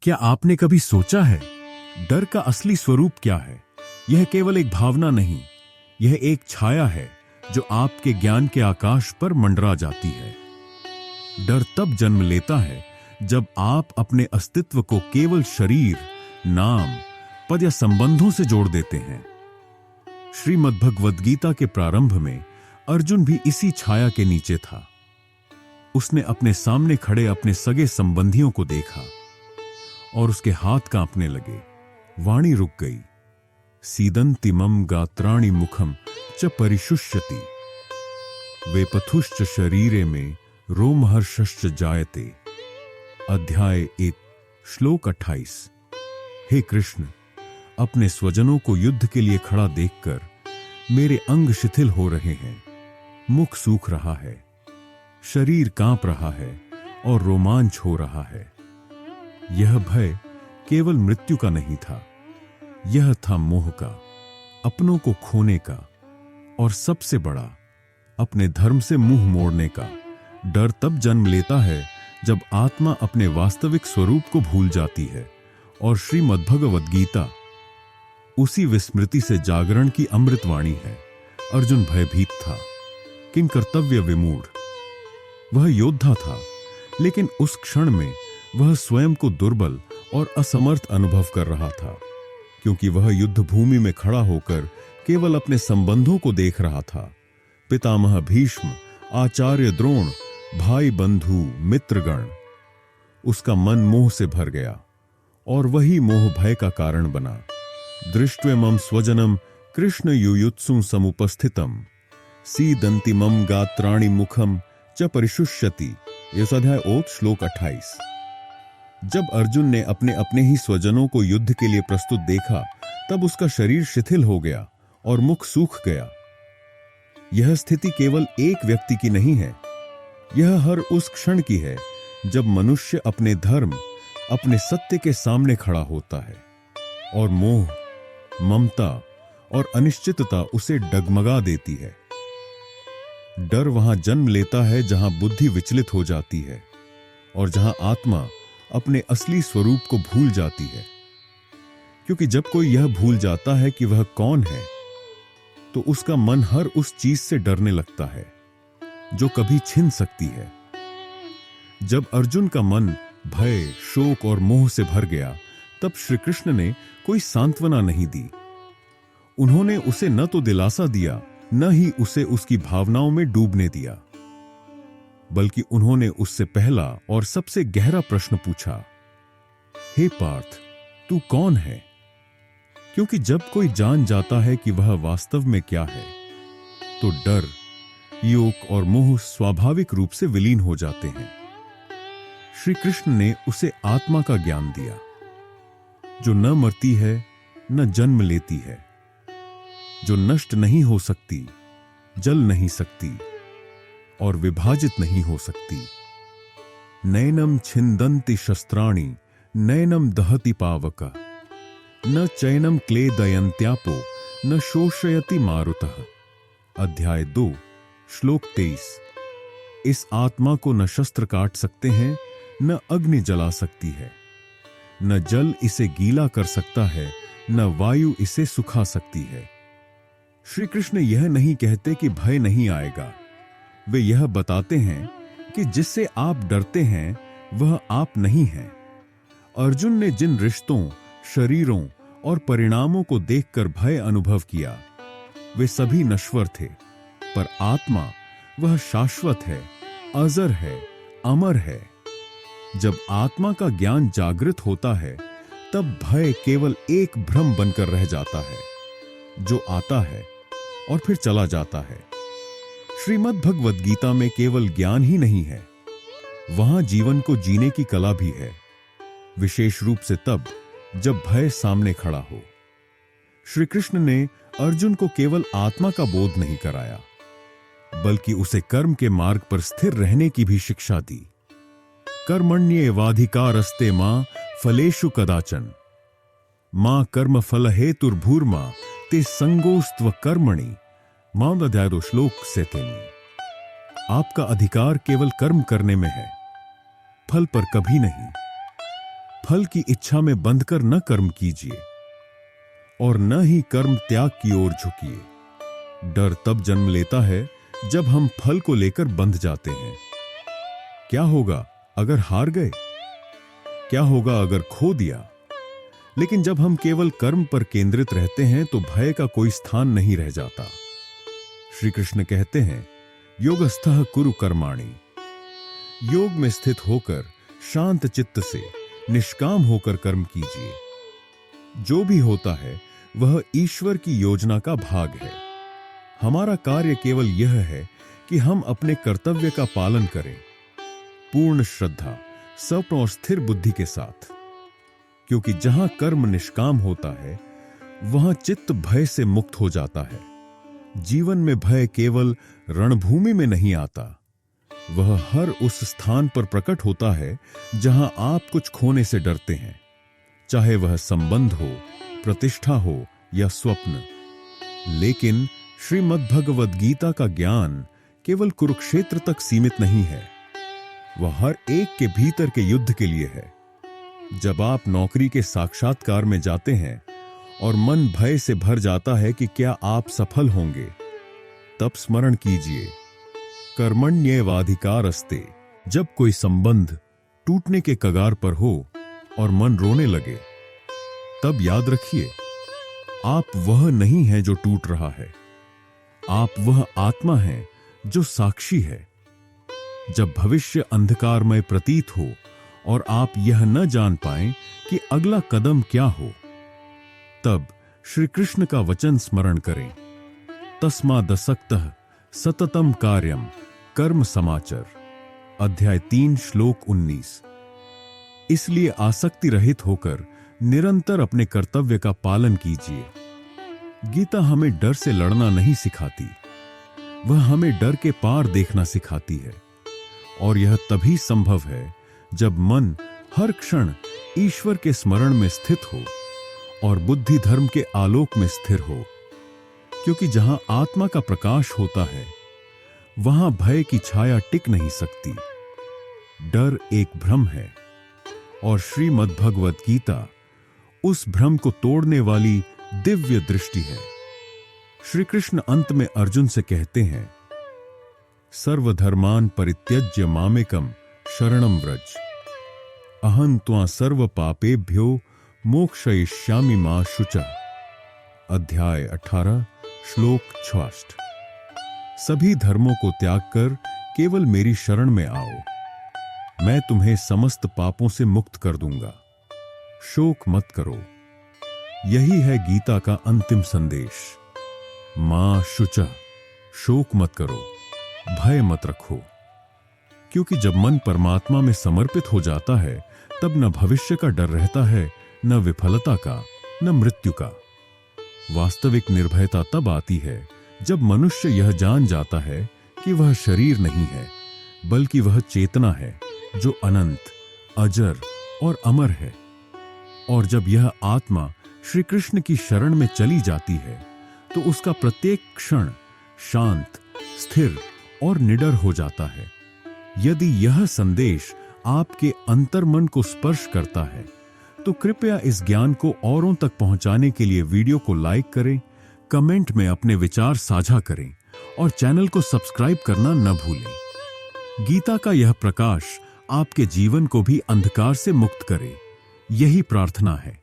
क्या आपने कभी सोचा है डर का असली स्वरूप क्या है? यह केवल एक भावना नहीं, यह एक छाया है जो आपके ज्ञान के आकाश पर मंडरा जाती है। डर तब जन्म लेता है जब आप अपने अस्तित्व को केवल शरीर, नाम, पद या संबंधों से जोड़ देते हैं। श्रीमद् भगवद गीता के प्रारंभ में अर्जुन भी इसी छाया के नीचे था। उसने अपने सामने खड़े अपने सगे संबंधियों को देखा और उसके हाथ कांपने लगे। वाणी रुक गई। सीदंति मम गात्राणि मुखम च परिशुष्यति वेपथुश्च शरीरे में रोमहर्षश्च जायते। अध्याय 1 श्लोक 28। हे कृष्ण, अपने स्वजनों को युद्ध के लिए खड़ा देखकर मेरे अंग शिथिल हो रहे हैं, मुख सूख रहा है, शरीर कांप रहा है और रोमांच हो रहा है। यह भय केवल मृत्यु का नहीं था, यह था मोह का, अपनों को खोने का और सबसे बड़ा, अपने धर्म से मुंह मोड़ने का। डर तब जन्म लेता है जब आत्मा अपने वास्तविक स्वरूप को भूल जाती है और श्रीमद्भगवद गीता उसी विस्मृति से जागरण की अमृतवाणी है। अर्जुन भयभीत था, किंग कर्तव्य विमूढ़। वह योद्धा था, लेकिन उस क्षण में वह स्वयं को दुर्बल और असमर्थ अनुभव कर रहा था, क्योंकि वह युद्ध भूमि में खड़ा होकर केवल अपने संबंधों को देख रहा था। पितामह भीष्म, आचार्य द्रोण, भाई बंधु, मित्रगण। उसका मन मोह से भर गया और वही मोह भय का कारण बना। दृष्ट्वा मम स्वजनम कृष्ण युयुत्सुं समुपस्थितम सीदंति मम गात्राणि मुखम च परिशुष्यति। अध्याय 1 श्लोक 28। जब अर्जुन ने अपने अपने ही स्वजनों को युद्ध के लिए प्रस्तुत देखा, तब उसका शरीर शिथिल हो गया और मुख सूख गया। यह स्थिति केवल एक व्यक्ति की नहीं है, यह हर उस क्षण की है जब मनुष्य अपने धर्म, अपने सत्य के सामने खड़ा होता है और मोह, ममता और अनिश्चितता उसे डगमगा देती है। डर वहां जन्म लेता है जहां बुद्धि विचलित हो जाती है और जहां आत्मा अपने असली स्वरूप को भूल जाती है। क्योंकि जब कोई यह भूल जाता है कि वह कौन है, तो उसका मन हर उस चीज से डरने लगता है जो कभी छिन सकती है। जब अर्जुन का मन भय, शोक और मोह से भर गया, तब श्री कृष्ण ने कोई सांत्वना नहीं दी। उन्होंने उसे न तो दिलासा दिया, न ही उसे उसकी भावनाओं में डूबने दिया, बल्कि उन्होंने उससे पहला और सबसे गहरा प्रश्न पूछा, हे पार्थ, तू कौन है? क्योंकि जब कोई जान जाता है कि वह वास्तव में क्या है, तो डर, योग और मोह स्वाभाविक रूप से विलीन हो जाते हैं। श्री कृष्ण ने उसे आत्मा का ज्ञान दिया, जो न मरती है, न जन्म लेती है, जो नष्ट नहीं हो सकती, जल नहीं सकती और विभाजित नहीं हो सकती। नैनम छिंदन्ति शस्त्राणि नैनम दहति पावक न चैनम क्लेदयन्त्यापो न शोषयति मारुतः। अध्याय 2 श्लोक 23। इस आत्मा को न शस्त्र काट सकते हैं, न अग्नि जला सकती है, न जल इसे गीला कर सकता है, न वायु इसे सुखा सकती है। श्री कृष्ण यह नहीं कहते कि भय नहीं आएगा, वे यह बताते हैं कि जिससे आप डरते हैं वह आप नहीं हैं। अर्जुन ने जिन रिश्तों, शरीरों और परिणामों को देखकर भय अनुभव किया, वे सभी नश्वर थे, पर आत्मा वह शाश्वत है, अजर है, अमर है। जब आत्मा का ज्ञान जागृत होता है, तब भय केवल एक भ्रम बनकर रह जाता है, जो आता है और फिर चला जाता है। श्रीमद् भगवद गीता में केवल ज्ञान ही नहीं है, वहां जीवन को जीने की कला भी है, विशेष रूप से तब जब भय सामने खड़ा हो। श्री कृष्ण ने अर्जुन को केवल आत्मा का बोध नहीं कराया, बल्कि उसे कर्म के मार्ग पर स्थिर रहने की भी शिक्षा दी। कर्मण्येवाधिकारस्ते मां फलेषु कदाचन मां कर्म फल हेतुर्भूर्मा ते संगोस्त्व कर्मणि। अध्याय 2 श्लोक 37। आपका अधिकार केवल कर्म करने में है, फल पर कभी नहीं। फल की इच्छा में बंधकर न कर्म कीजिए और न ही कर्म त्याग की ओर झुकिए। डर तब जन्म लेता है जब हम फल को लेकर बंध जाते हैं। क्या होगा अगर हार गए? क्या होगा अगर खो दिया? लेकिन जब हम केवल कर्म पर केंद्रित रहते हैं तो भय का कोई स्थान नहीं रह जाता। श्री कृष्ण कहते हैं, योगस्थः कुरु कर्माणि। योग में स्थित होकर शांत चित्त से निष्काम होकर कर्म कीजिए। जो भी होता है वह ईश्वर की योजना का भाग है। हमारा कार्य केवल यह है कि हम अपने कर्तव्य का पालन करें, पूर्ण श्रद्धा, सप्र और स्थिर बुद्धि के साथ। क्योंकि जहां कर्म निष्काम होता है वहां चित्त भय से मुक्त हो जाता है। जीवन में भय केवल रणभूमि में नहीं आता, वह हर उस स्थान पर प्रकट होता है जहां आप कुछ खोने से डरते हैं, चाहे वह संबंध हो, प्रतिष्ठा हो या स्वप्न। लेकिन श्रीमद्भगवद गीता का ज्ञान केवल कुरुक्षेत्र तक सीमित नहीं है, वह हर एक के भीतर के युद्ध के लिए है। जब आप नौकरी के साक्षात्कार में जाते हैं और मन भय से भर जाता है कि क्या आप सफल होंगे, तब स्मरण कीजिए, कर्मण्येवाधिकारस्ते। जब कोई संबंध टूटने के कगार पर हो और मन रोने लगे, तब याद रखिए, आप वह नहीं हैं जो टूट रहा है, आप वह आत्मा हैं जो साक्षी है। जब भविष्य अंधकारमय प्रतीत हो और आप यह न जान पाएं कि अगला कदम क्या हो, तब श्री कृष्ण का वचन स्मरण करें, तस्मादसक्तः सततम कार्यम कर्म समाचर। अध्याय 3 श्लोक 19। इसलिए आसक्ति रहित होकर निरंतर अपने कर्तव्य का पालन कीजिए। गीता हमें डर से लड़ना नहीं सिखाती, वह हमें डर के पार देखना सिखाती है। और यह तभी संभव है जब मन हर क्षण ईश्वर के स्मरण में स्थित हो और बुद्धि धर्म के आलोक में स्थिर हो। क्योंकि जहां आत्मा का प्रकाश होता है वहां भय की छाया टिक नहीं सकती। डर एक भ्रम है और श्रीमद्भगवद गीता उस भ्रम को तोड़ने वाली दिव्य दृष्टि है। श्री कृष्ण अंत में अर्जुन से कहते हैं, सर्वधर्मान परित्यज्य मामेकम शरणं व्रज, अहं त्वा सर्व पापेभ्यो मोक्षयिष्यामि मा शुचा। अध्याय 18 श्लोक 66। सभी धर्मों को त्याग कर केवल मेरी शरण में आओ, मैं तुम्हें समस्त पापों से मुक्त कर दूंगा। शोक मत करो। यही है गीता का अंतिम संदेश। मां शुचा, शोक मत करो, भय मत रखो। क्योंकि जब मन परमात्मा में समर्पित हो जाता है तब न भविष्य का डर रहता है, न विफलता का, न मृत्यु का। वास्तविक निर्भयता तब आती है जब मनुष्य यह जान जाता है कि वह शरीर नहीं है, बल्कि वह चेतना है जो अनंत, अजर और अमर है। और जब यह आत्मा श्री कृष्ण की शरण में चली जाती है तो उसका प्रत्येक क्षण शांत, स्थिर और निडर हो जाता है। यदि यह संदेश आपके अंतर्मन को स्पर्श करता है तो कृपया इस ज्ञान को औरों तक पहुंचाने के लिए वीडियो को लाइक करें, कमेंट में अपने विचार साझा करें और चैनल को सब्सक्राइब करना न भूलें। गीता का यह प्रकाश आपके जीवन को भी अंधकार से मुक्त करे, यही प्रार्थना है।